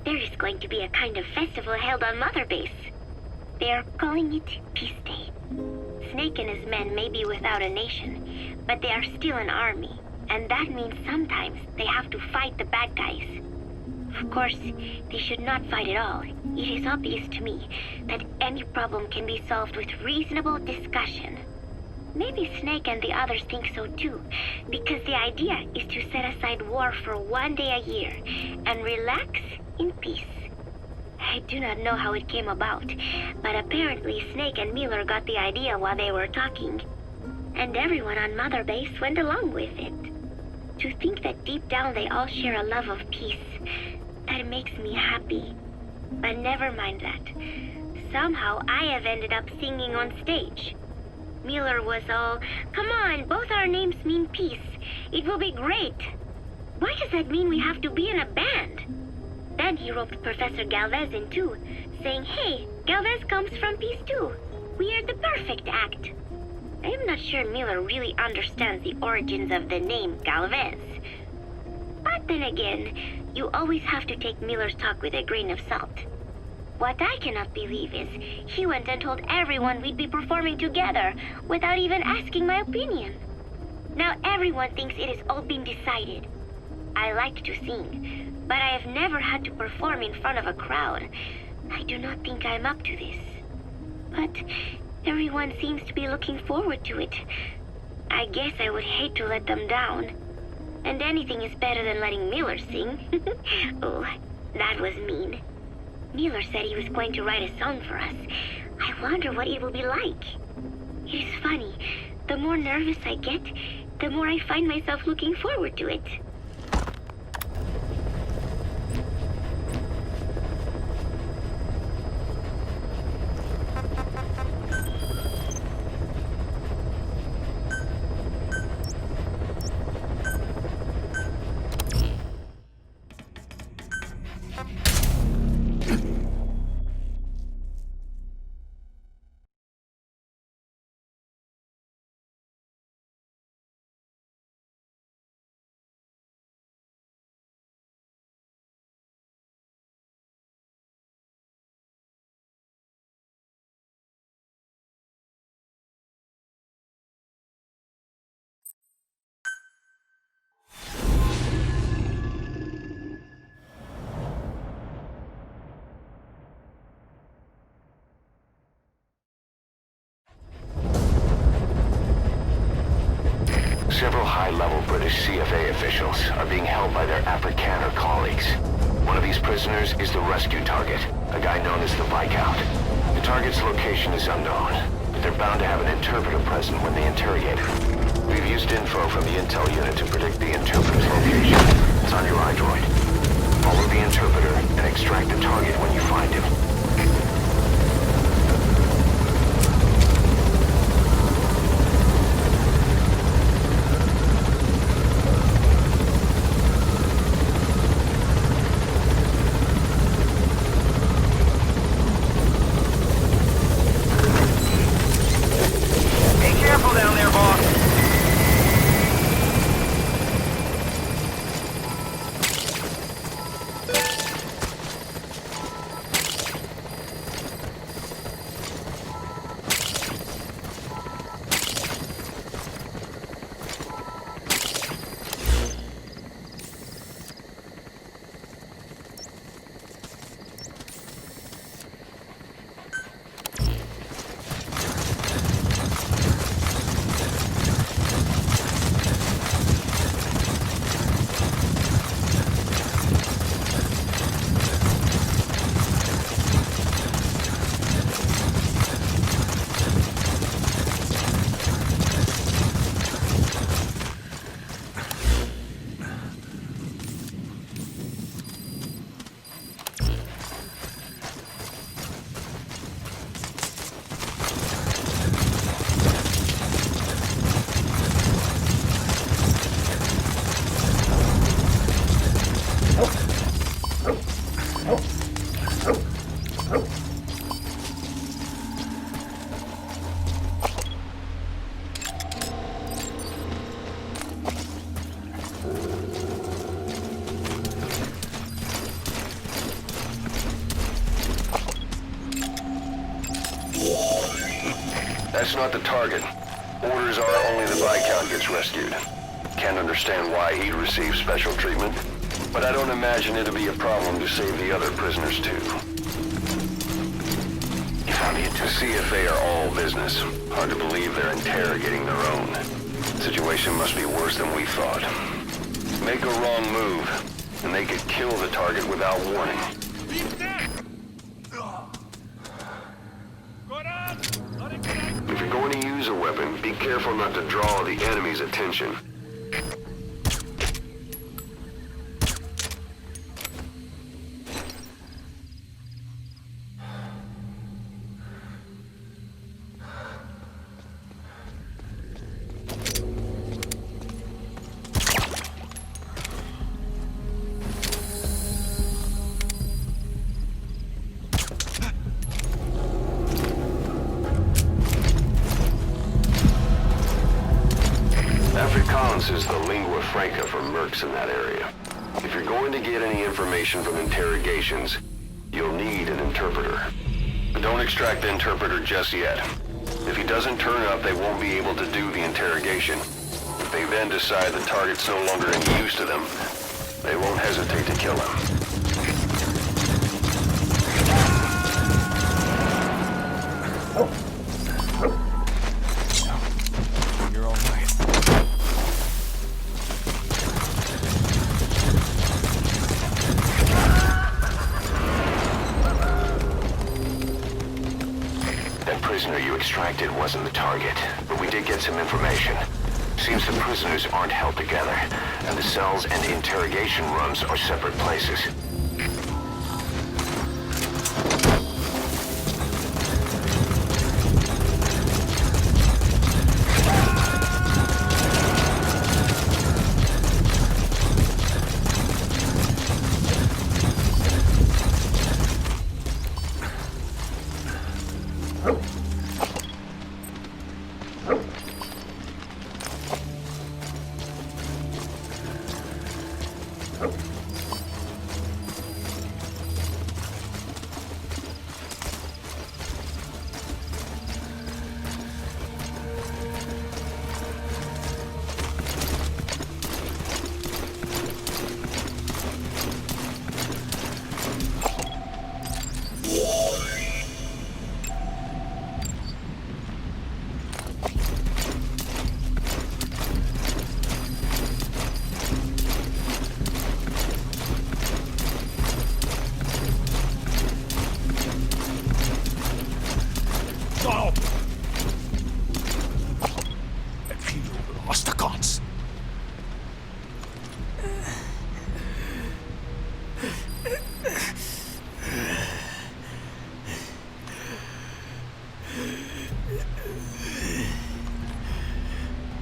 There is going to be a kind of festival held on Mother Base. They are calling it Peace Day. Snake and his men may be without a nation, but they are still an army, and that means sometimes they have to fight the bad guys. Of course, they should not fight at all. It is obvious to me that any problem can be solved with reasonable discussion. Maybe Snake and the others think so too, because the idea is to set aside war for one day a year and relax in peace. I do not know how it came about, but apparently Snake and Miller got the idea while they were talking, and everyone on Mother Base went along with it. To think that deep down they all share a love of peace, that makes me happy. But never mind that. Somehow I have ended up singing on stage. Miller was all, "Come on, both our names mean peace. It will be great." Why does that mean we have to be in a band? Then he roped Professor Galvez in too, saying, "Hey, Galvez comes from peace too. We are the perfect act." I am not sure Miller really understands the origins of the name Galvez. But then again, you always have to take Miller's talk with a grain of salt. What I cannot believe is he went and told everyone we'd be performing together without even asking my opinion. Now everyone thinks it has all been decided. I like to sing, but I have never had to perform in front of a crowd. I do not think I'm up to this. But everyone seems to be looking forward to it. I guess I would hate to let them down. And anything is better than letting Miller sing. Oh, that was mean. Miller said he was going to write a song for us. I wonder what it will be like. It is funny. The more nervous I get, the more I find myself looking forward to it. Several high-level British CFA officials are being held by their Afrikaner colleagues. One of these prisoners is the rescue target, a guy known as the Viscount. The target's location is unknown, but they're bound to have an interpreter present when they interrogate him. We've used info from the intel unit to predict the interpreter's location. It's on your iDroid. Follow the interpreter and extract the target when you find him. That's not the target. Orders are only the Viscount gets rescued. Can't understand why he'd receive special treatment, but I don't imagine it'll be a problem to save the other prisoners too. You found it. The CFA are all business. Hard to believe they're interrogating their own. Situation must be worse than we thought. Make a wrong move, and they could kill the target without warning. If you're going to use a weapon, be careful not to draw the enemy's attention. Afrikaans is the Lingua Franca for mercs in that area. If you're going to get any information from interrogations, you'll need an interpreter. But don't extract the interpreter just yet. If he doesn't turn up, they won't be able to do the interrogation. If they then decide the target's no longer any use to them, they won't hesitate to kill him. Prisoner you extracted wasn't the target, but we did get some information. Seems the prisoners aren't held together, and the cells and interrogation rooms are separate places.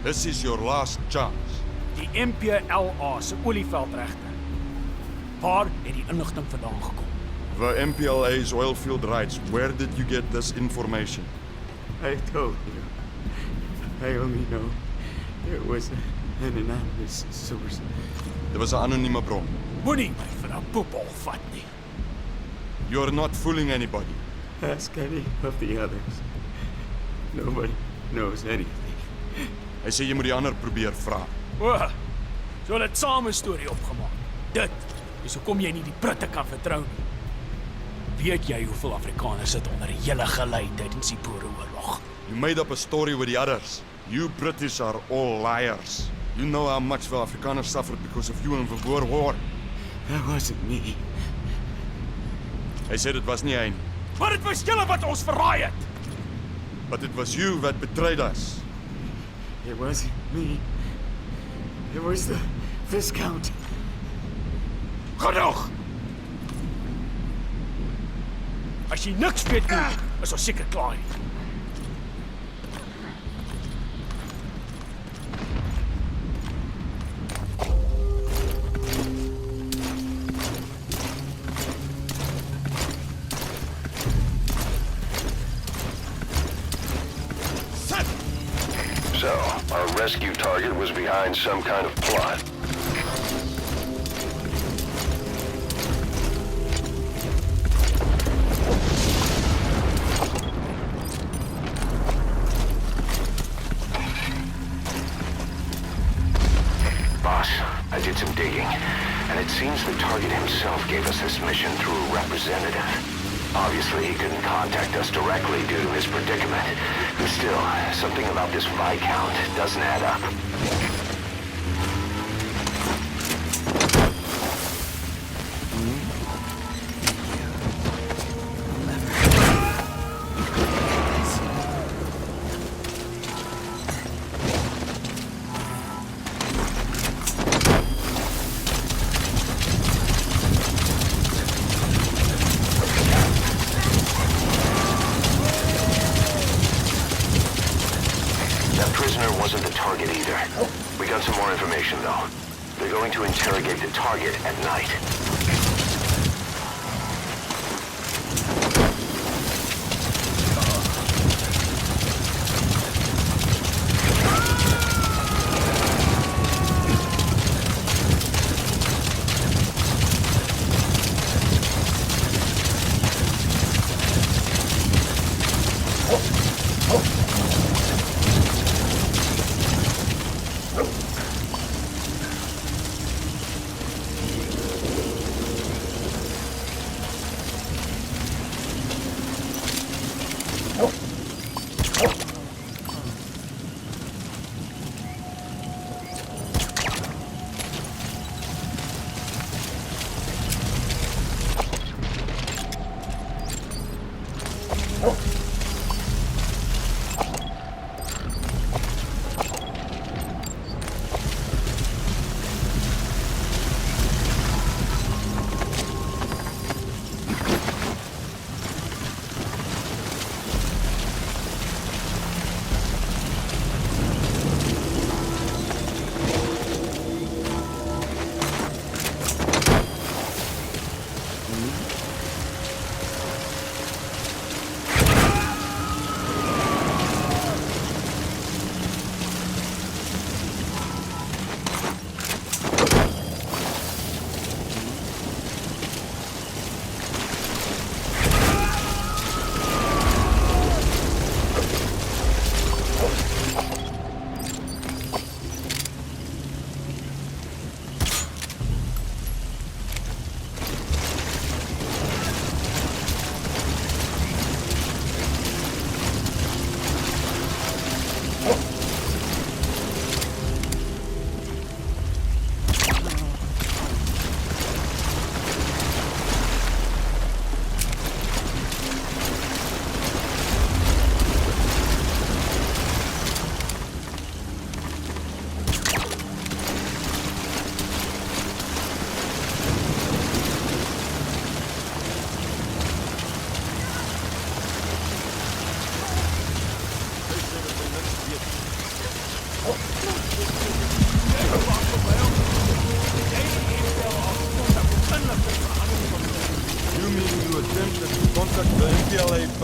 This is your last chance. Die MPLA se olieveldregte. Waar het die inligting vandaan gekom? The MPLA's oilfield rights. Where did you get this information? I told you. I only know there was an anonymous source. Dit was 'n anonieme bron. Moenie my vir 'n poepel vat nie. You're not fooling anybody. Ask any of the others. Nobody knows anything. Hy sê jy moet die ander probeer vra. O, so hulle het saam 'n storie opgemaak. Dit is hoekom jy nie die Britte kan vertrou nie. Weet jy hoeveel Afrikaners sit onder die hele gelei tydens die Boereoorlog? You made up a story with the others. You British are all liars. You know how much the Afrikaners suffered because of you in the Boer War. That wasn't me. Hy sê dit was nie hy nie. Maar dit was julle wat ons verraai het. But it was you that betrayed us. It wasn't me. It was the Viscount. Genoeg! As jy niks weet nie, is ons seker klaar nie. So, our rescue target was behind some kind of plot. did some digging, and it seems the target himself gave us this mission through a representative. Obviously, he couldn't contact us directly due to his predicament. But still, something about this Viscount doesn't add up. Wasn't the target either. We got some more information, though. They're going to interrogate the target at night.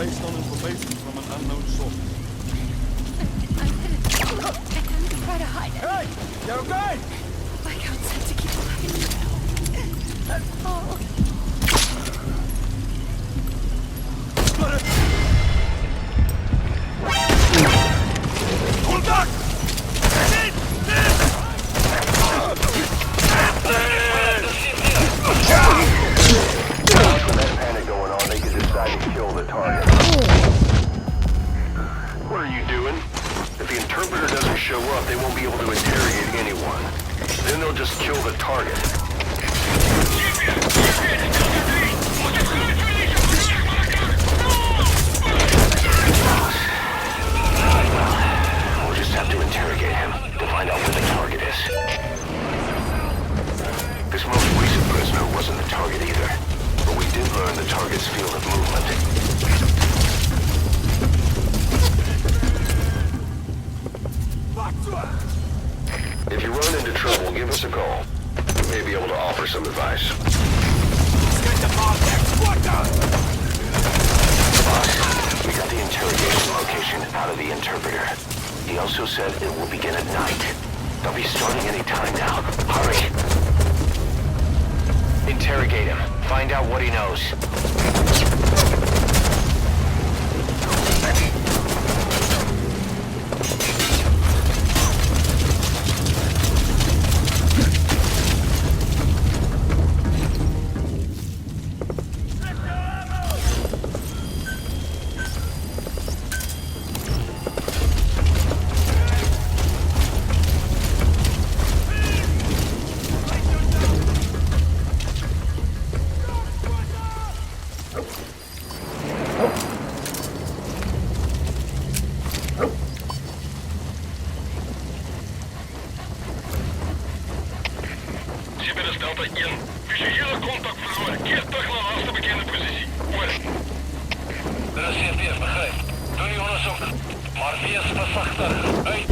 based on information from an unknown source. I'm gonna try to hide it. Hey! You okay? Viscount said to keep quiet. That's all. Contact! Panic going on, they could decide to kill the target. What are you doing? If the interpreter doesn't show up, they won't be able to interrogate anyone. Then they'll just kill the target. We'll just have to interrogate him to find out where the target is. This most recent prisoner wasn't the target either, but we did learn the target's field of movement. If you run into trouble, give us a call. We may be able to offer some advice. Boss, we got the interrogation location out of the interpreter. He also said it will begin at night. They'll be starting any time now. Hurry. Interrogate him. Find out what he knows. binnen Delta 1. Visuele contact verloren. Keer terug naar laatste bekende positie. Oor. Dit is CP, begrijp. Doe die onderzoek. Maar wees versigtig. Uit.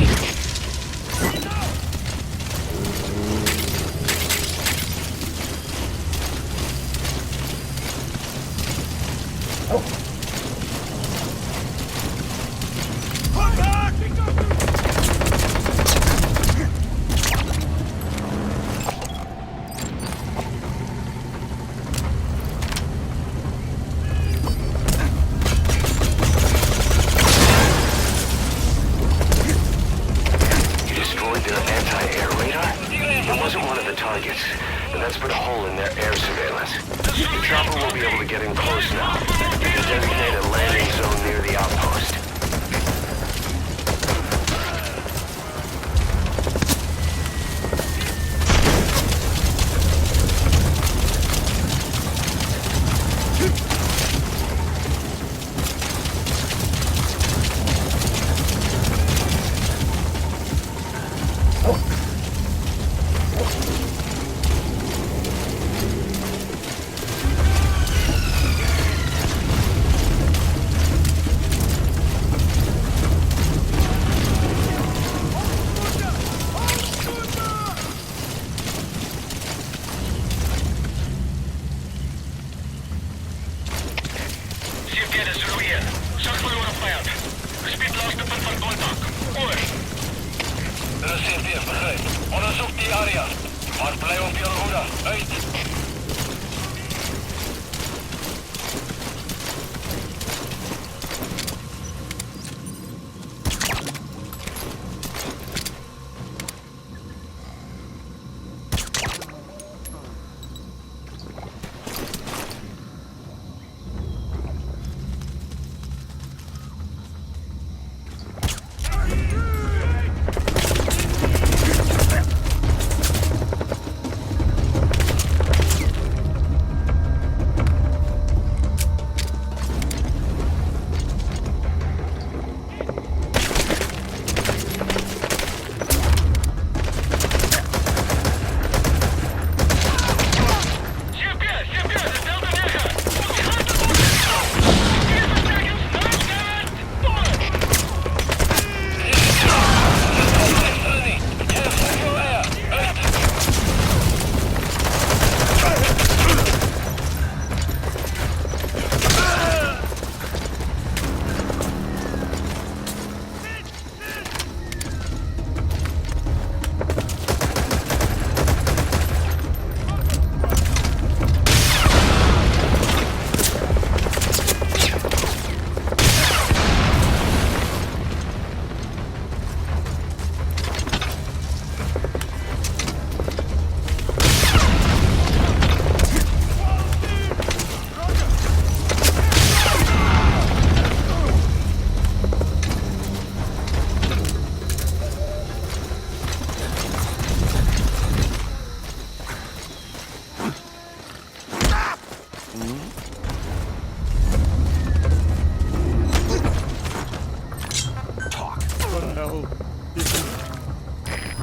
That's put a hole in their air surveillance. The chopper will be able to get in close now. There's a designated landing zone near the outpost.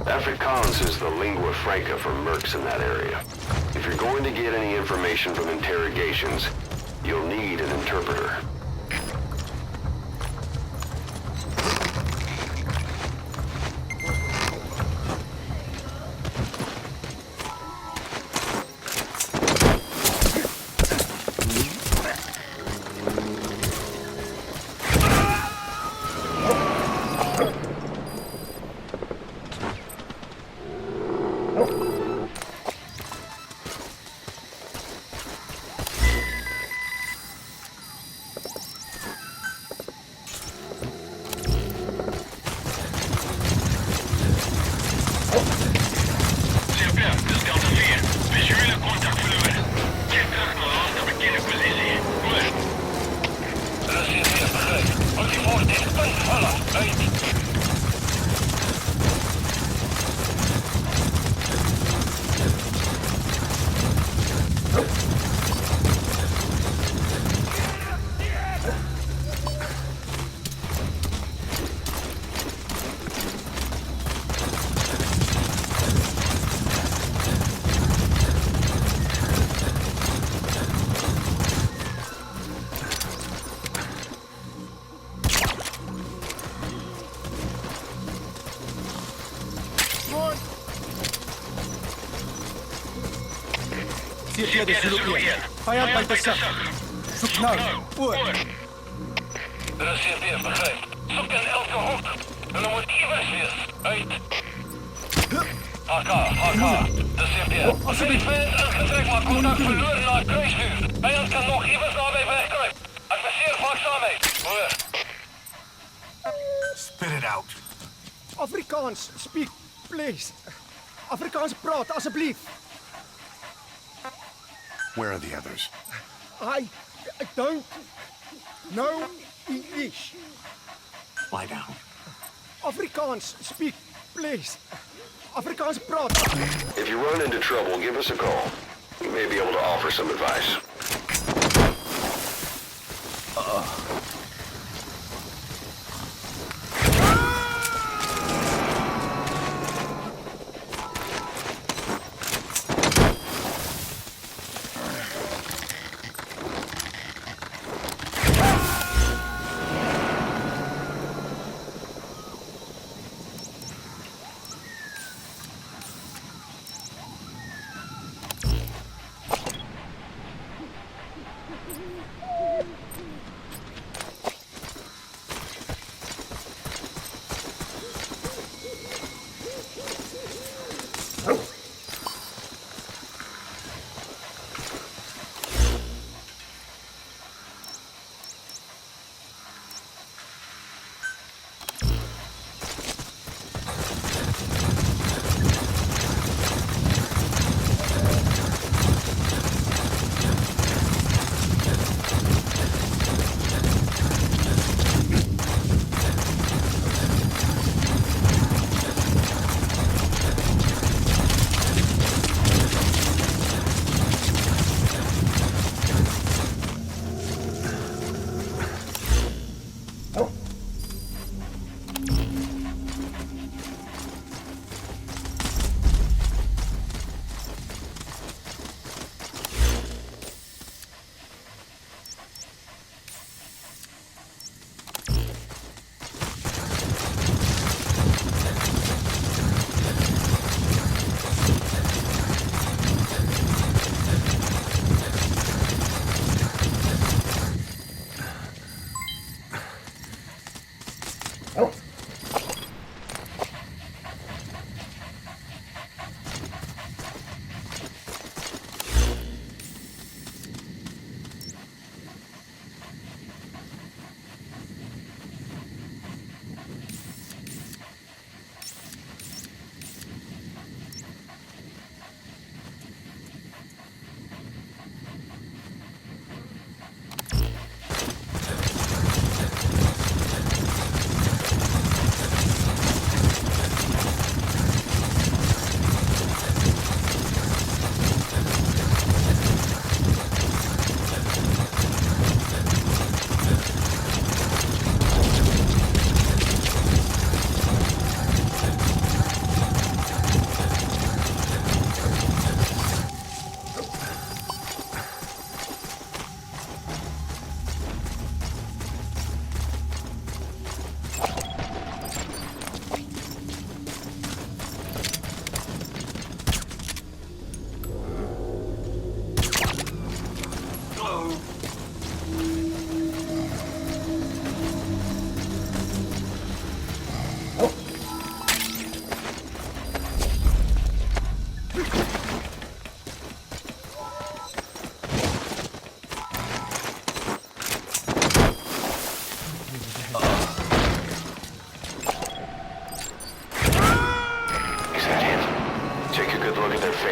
Afrikaans is the Lingua Franca for mercs in that area. If you're going to get any information from interrogations, you'll need an interpreter. CP de Zulu 1. Vijand buite sig. Soek nou. Oor. Dit is CP, begryp. Soek in elke hoek. Hulle moet iewers wees. Uit. AK. Dis CP. Asseblief. Vijand ingetrek, maar kontak verloor na kruisvuur. Vijand kan nog iewers naby wegkruip. Adviseer waaksaamheid. Hoor. Spit it out. Afrikaans, speak, please. Afrikaans praat, asseblief. Where are the others? I don't know English. Lie down. Afrikaans, speak, please. Afrikaans praat. If you run into trouble, give us a call. We may be able to offer some advice.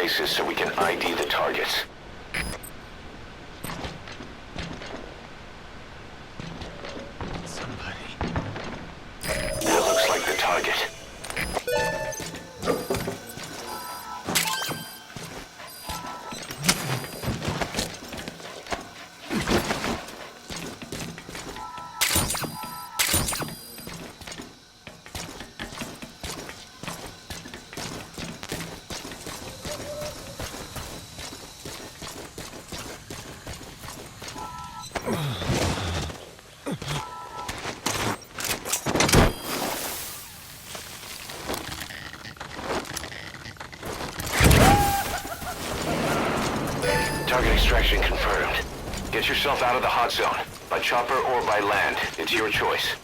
faces so we can ID the targets. That looks like the target. Target extraction confirmed. Get yourself out of the hot zone. By chopper or by land. It's your choice.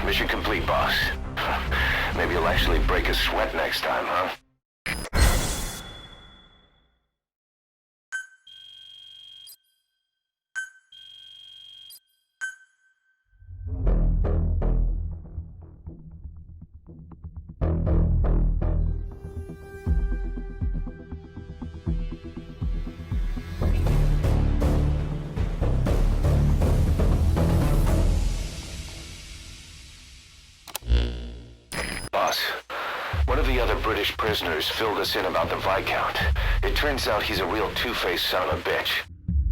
Mission complete, boss. Maybe you'll actually break a sweat next time, huh? One of the other British prisoners filled us in about the Viscount. It turns out he's a real two-faced son of a bitch.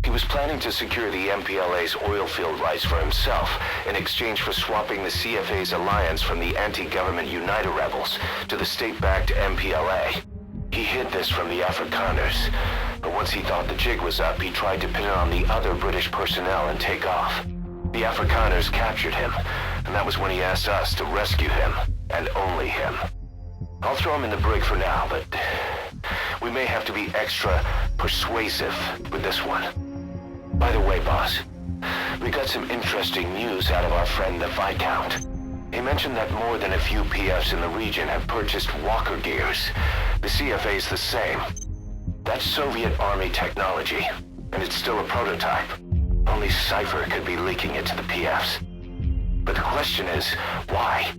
He was planning to secure the MPLA's oil field rights for himself in exchange for swapping the CFA's alliance from the anti-government United rebels to the state-backed MPLA. He hid this from the Afrikaners, but once he thought the jig was up, he tried to pin it on the other British personnel and take off. The Afrikaners captured him, and that was when he asked us to rescue him, and only him. I'll throw him in the brig for now, but we may have to be extra persuasive with this one. By the way, boss, we got some interesting news out of our friend the Viscount. He mentioned that more than a few PFs in the region have purchased walker gears. The CFA's the same. That's Soviet Army technology, and it's still a prototype. Only Cypher could be leaking it to the PFs. But the question is, why?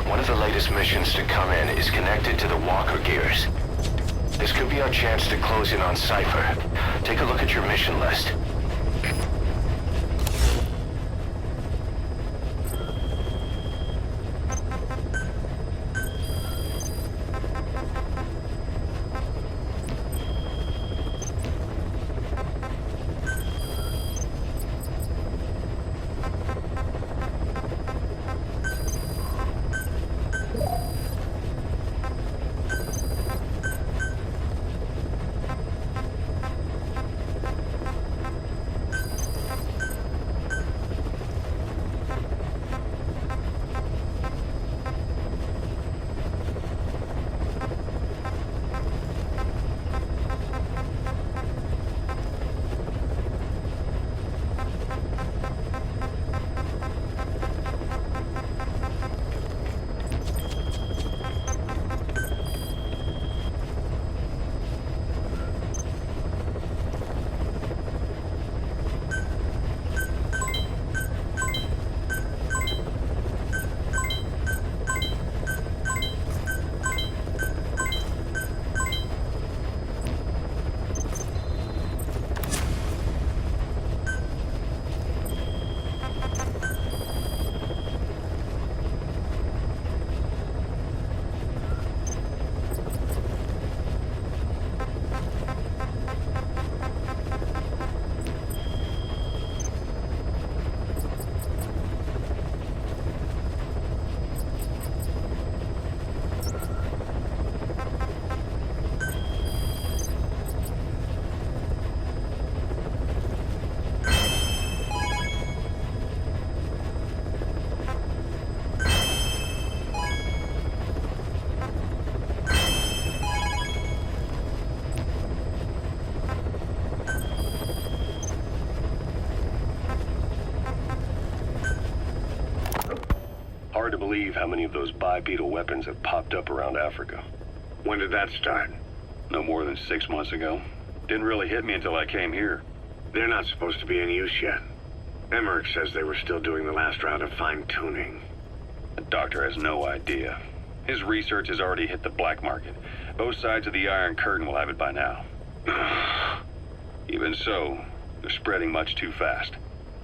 One of the latest missions to come in is connected to the walker gears. This could be our chance to close in on Cypher. Take a look at your mission list. believe how many of those bipedal weapons have popped up around Africa. When did that start? No more than 6 months ago. Didn't really hit me until I came here. They're not supposed to be in use yet. Emmerich says they were still doing the last round of fine-tuning. The doctor has no idea. His research has already hit the black market. Both sides of the Iron Curtain will have it by now. Even so, they're spreading much too fast.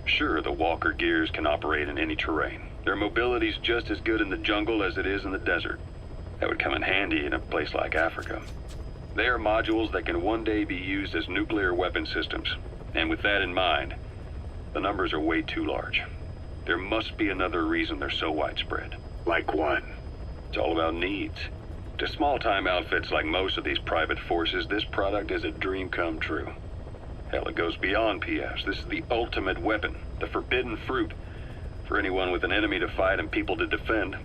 Sure, the Walker gears can operate in any terrain. Their mobility's just as good in the jungle as it is in the desert. That would come in handy in a place like Africa. They are modules that can one day be used as nuclear weapon systems. And with that in mind, the numbers are way too large. There must be another reason they're so widespread. Like what? It's all about needs. To small-time outfits like most of these private forces, this product is a dream come true. Hell, it goes beyond PFs. This is the ultimate weapon, the forbidden fruit, for anyone with an enemy to fight and people to defend.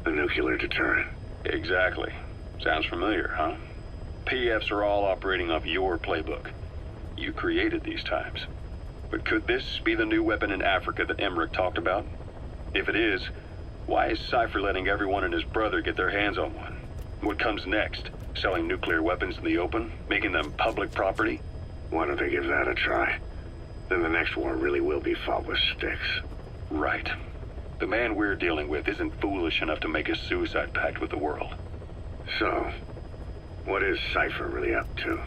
The nuclear deterrent. Exactly. Sounds familiar, huh? PFs are all operating off your playbook. You created these times. But could this be the new weapon in Africa that Emmerich talked about? If it is, why is Cypher letting everyone and his brother get their hands on one? What comes next? Selling nuclear weapons in the open? Making them public property? Why don't they give that a try? Then the next war really will be fought with sticks. Right. The man we're dealing with isn't foolish enough to make a suicide pact with the world. So, what is Cypher really up to?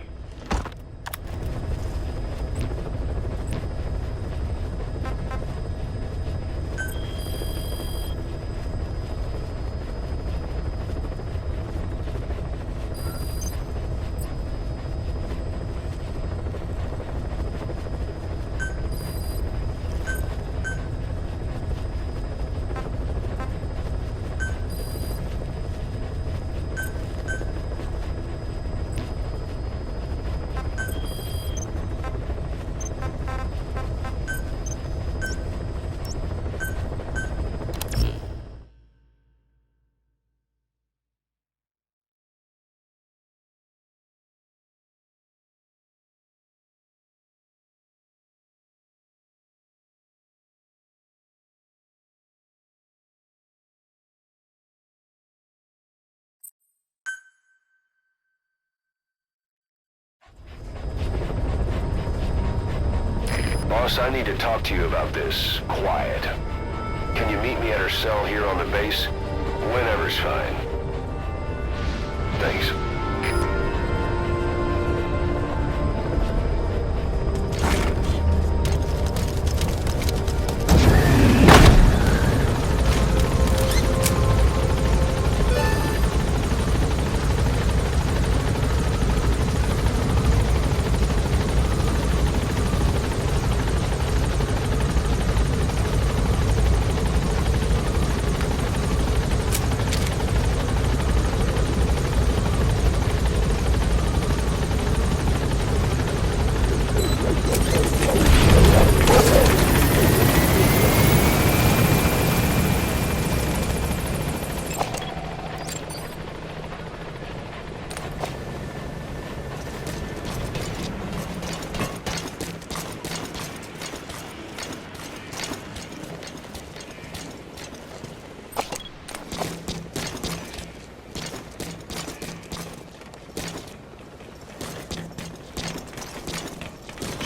Boss, I need to talk to you about this. Quiet. Can you meet me at her cell here on the base? Whenever's fine. Thanks.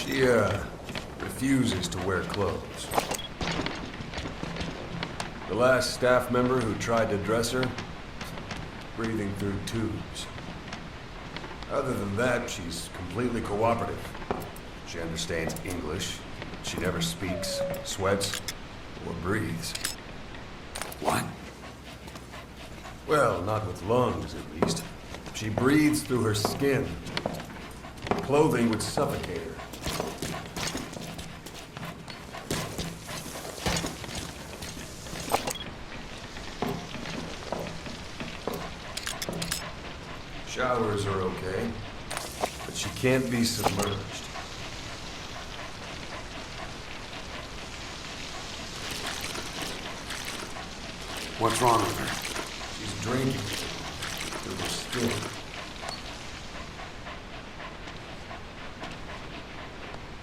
She, refuses to wear clothes. The last staff member who tried to dress her, breathing through tubes. Other than that, she's completely cooperative. She understands English. She never speaks, sweats, or breathes. What? Well, not with lungs, at least. She breathes through her skin. Clothing would suffocate her. Showers are okay, but she can't be submerged. What's wrong with her? She's drinking through her skin.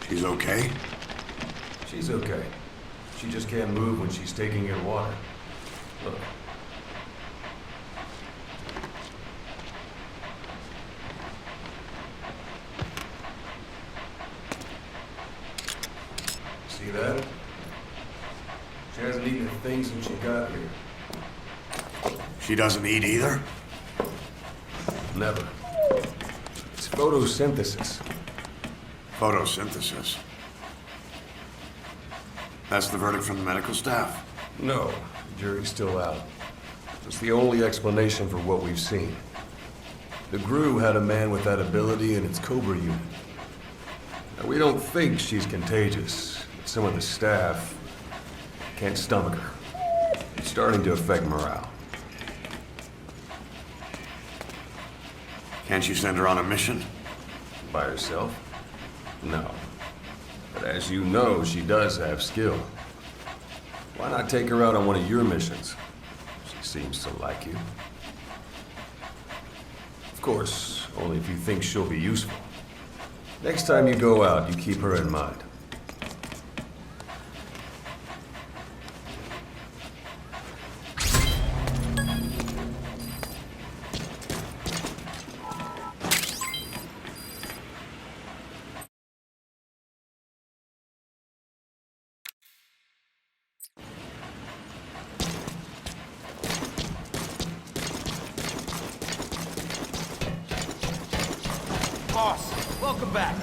She's okay? She's okay. She just can't move when she's taking in water. Look, See that? She hasn't eaten a thing since she got here. She doesn't eat either? Never. It's photosynthesis. Photosynthesis. That's the verdict from the medical staff? No, the jury's still out. It's the only explanation for what we've seen. The GRU had a man with that ability in its Cobra unit. Now, we don't think she's contagious, but some of the staff can't stomach her. It's starting to affect morale. Can't you send her on a mission? By herself? No. But as you know, she does have skill. Why not take her out on one of your missions? She seems to like you. Of course, only if you think she'll be useful. Next time you go out, you keep her in mind. Boss, welcome back.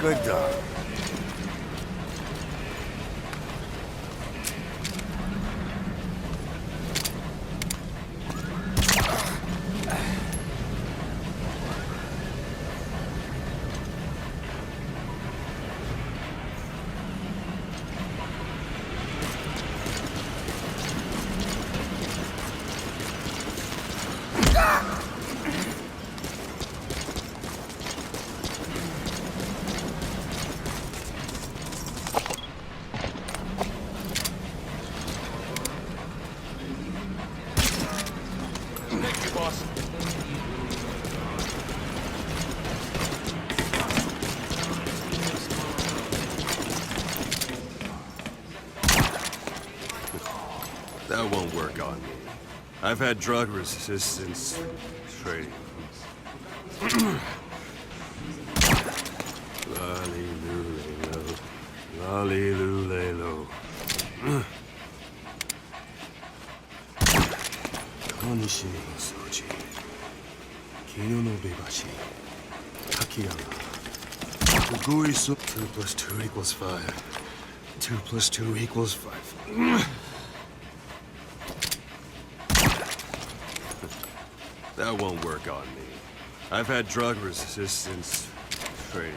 Good dog. Thank you, boss. That won't work on me. I've had drug resistance training. Lolly-loo-lay-lo. Lolly-loo-lay-lo. Konishi no soji. Kino no bebashi. Takiyama. Ugui so 2 plus 2 equals 5. 2 plus 2 equals 5. That won't work on me. I've had drug resistance training.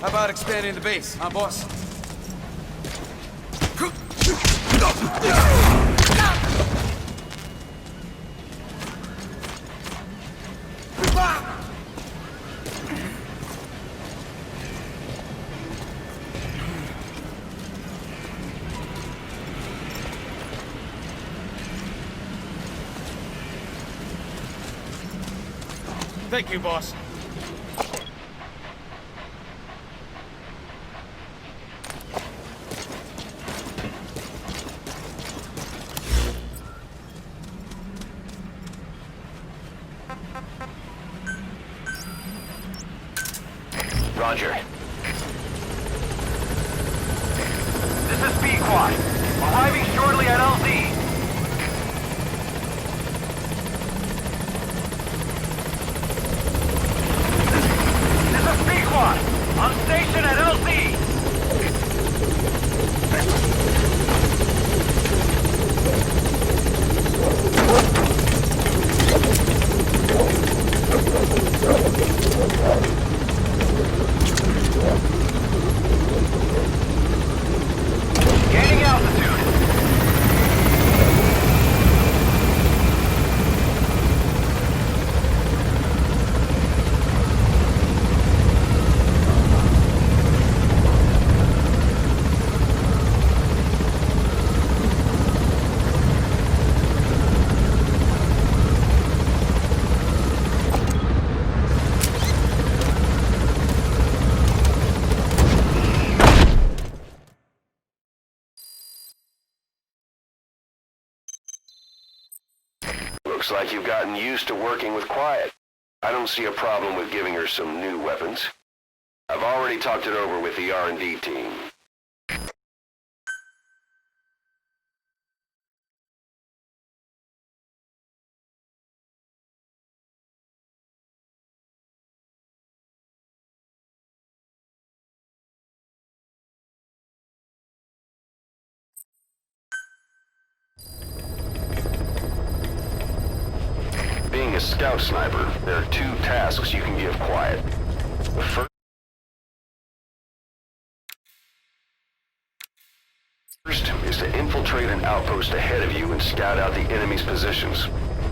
How about expanding the base, huh, boss? Thank you, boss. Roger. This is B-Quad. Arriving shortly at LZ. This is B-Quad. On station at LZ. Gaining altitude. Looks like you've gotten used to working with Quiet. I don't see a problem with giving her some new weapons. I've already talked it over with the R&D team. Being a scout sniper, there are two tasks you can give Quiet. The first is to infiltrate an outpost ahead of you and scout out the enemy's positions.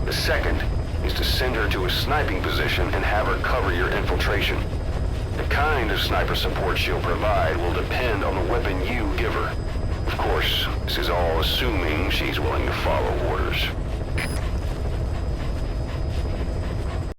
The second is to send her to a sniping position and have her cover your infiltration. The kind of sniper support she'll provide will depend on the weapon you give her. Of course, this is all assuming she's willing to follow orders.